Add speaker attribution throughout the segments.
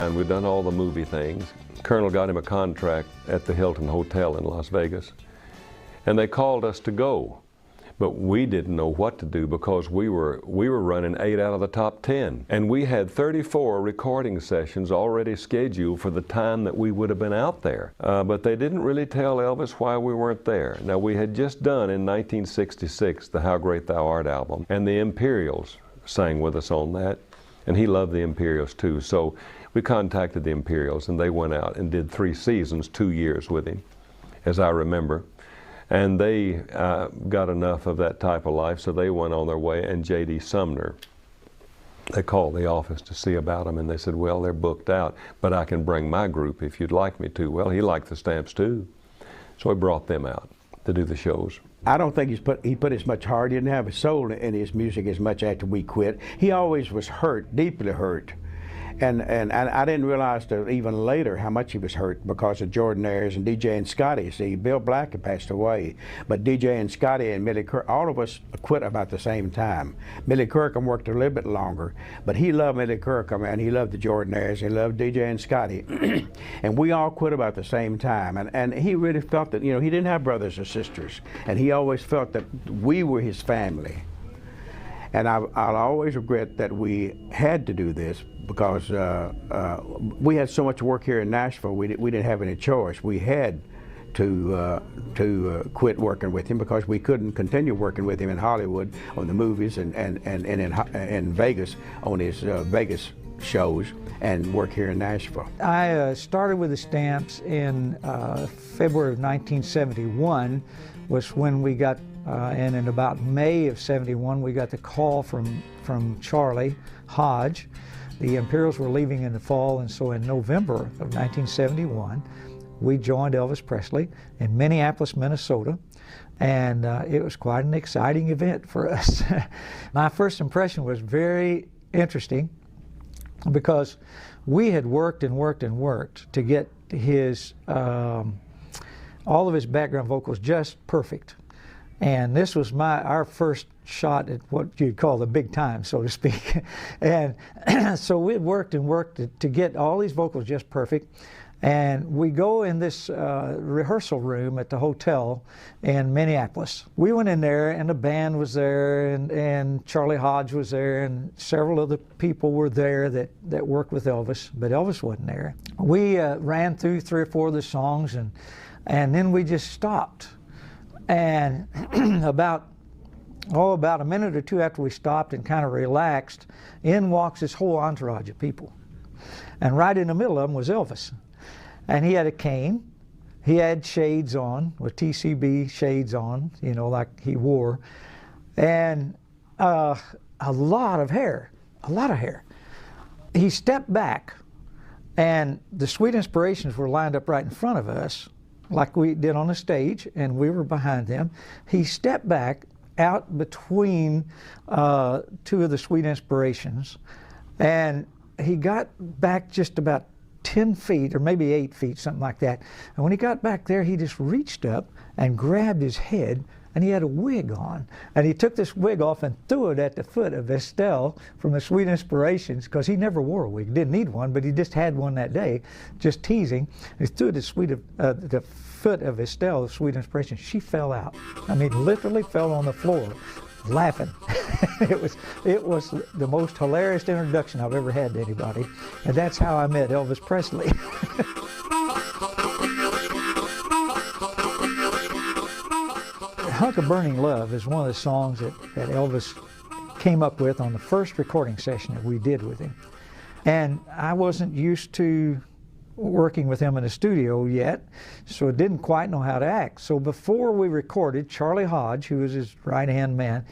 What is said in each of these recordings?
Speaker 1: And we'd done all the movie things. Colonel got him a contract at the Hilton Hotel in Las Vegas. And they called us to go. But we didn't know what to do because we were running 8 out of the top 10. And we had 34 recording sessions already scheduled for the time that we would have been out there. But they didn't really tell Elvis why we weren't there. Now, we had just done in 1966 the How Great Thou Art album, and the Imperials sang with us on that. And he loved the Imperials too. So we contacted the Imperials, and they went out and did 3 seasons, 2 years with him, as I remember. And they got enough of that type of life, so they went on their way. And J.D. Sumner, they called the office to see about them, and they said, well, they're booked out, but I can bring my group if you'd like me to. Well, he liked the Stamps too, so he brought them out to do the shows.
Speaker 2: I don't think he put as much heart. He didn't have a soul in his music as much after we quit. He always was hurt, deeply hurt. And I didn't realize till even later how much he was hurt because of Jordanaires and DJ and Scotty. See, Bill Black had passed away, but DJ and Scotty and Millie Kirkham, all of us quit about the same time. Millie Kirkham worked a little bit longer, but he loved Millie Kirkham and he loved the Jordanaires, he loved DJ and Scotty. And we all quit about the same time. And he really felt that, you know, he didn't have brothers or sisters, and he always felt that we were his family. And I'll always regret that we had to do this because we had so much work here in Nashville, we didn't have any choice. We had to quit working with him because we couldn't continue working with him in Hollywood on the movies and in Vegas on his Vegas shows and work here in Nashville.
Speaker 3: I started with the Stamps in February of 1971 was when we got and in about May of '71, we got the call from Charlie Hodge. The Imperials were leaving in the fall, and so in November of 1971, we joined Elvis Presley in Minneapolis, Minnesota, and it was quite an exciting event for us. My first impression was very interesting because we had worked and worked and worked to get his all of his background vocals just perfect. And this was our first shot at what you'd call the big time, so to speak. And so we worked and worked to get all these vocals just perfect. And we go in this rehearsal room at the hotel in Minneapolis. We went in there, and the band was there, and Charlie Hodge was there, and several other people were there that worked with Elvis, but Elvis wasn't there. We ran through 3 or 4 of the songs, and then we just stopped. And about a minute or 2 after we stopped and kind of relaxed, in walks this whole entourage of people. And right in the middle of them was Elvis. And he had a cane, he had shades on, with TCB shades on, you know, like he wore, and a lot of hair, He stepped back, and the Sweet Inspirations were lined up right in front of us, like we did on the stage, and we were behind them. He stepped back out between 2 of the Sweet Inspirations, and he got back just about 10 feet, or maybe 8 feet, something like that. And when he got back there, he just reached up and grabbed his head, and he had a wig on. And he took this wig off and threw it at the foot of Estelle from the Sweet Inspirations, because he never wore a wig, didn't need one, but he just had one that day, just teasing. He threw it at the foot of Estelle, the Sweet Inspirations. She fell out. I mean, literally fell on the floor, laughing. It was the most hilarious introduction I've ever had to anybody, and that's how I met Elvis Presley. Hunk of Burning Love is one of the songs that Elvis came up with on the first recording session that we did with him. And I wasn't used to working with him in the studio yet, so I didn't quite know how to act. So before we recorded, Charlie Hodge, who was his right-hand man,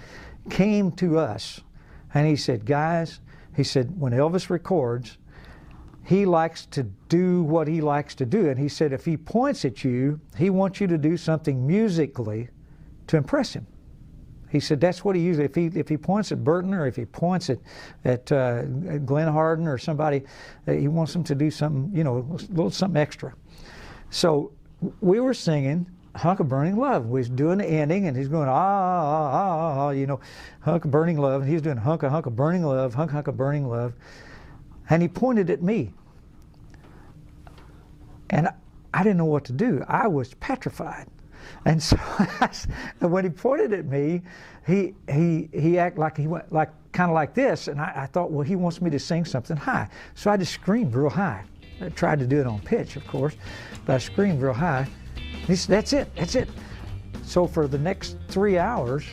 Speaker 3: came to us and he said, guys, he said, when Elvis records, he likes to do what he likes to do. And he said, if he points at you, he wants you to do something musically to impress him. He said that's what he usually, if he points at Burton, or if he points at Glenn Hardin or somebody, he wants them to do something, you know, a little something extra. So we were singing Hunk of Burning Love. We was doing the ending, and he's going, you know, Hunk of Burning Love. And he was doing hunk of burning love, hunk of burning love. And he pointed at me. And I didn't know what to do. I was petrified. And so when he pointed at me, he acted like he went like kind of like this, and I thought, well, he wants me to sing something high. So I just screamed real high. I tried to do it on pitch, of course, but I screamed real high. He said, "That's it, that's it." So for the next 3 hours,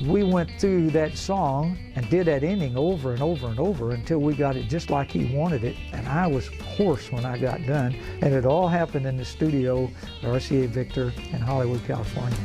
Speaker 3: we went through that song and did that ending over and over and over until we got it just like he wanted it. And I was hoarse when I got done. And it all happened in the studio, RCA Victor in Hollywood, California.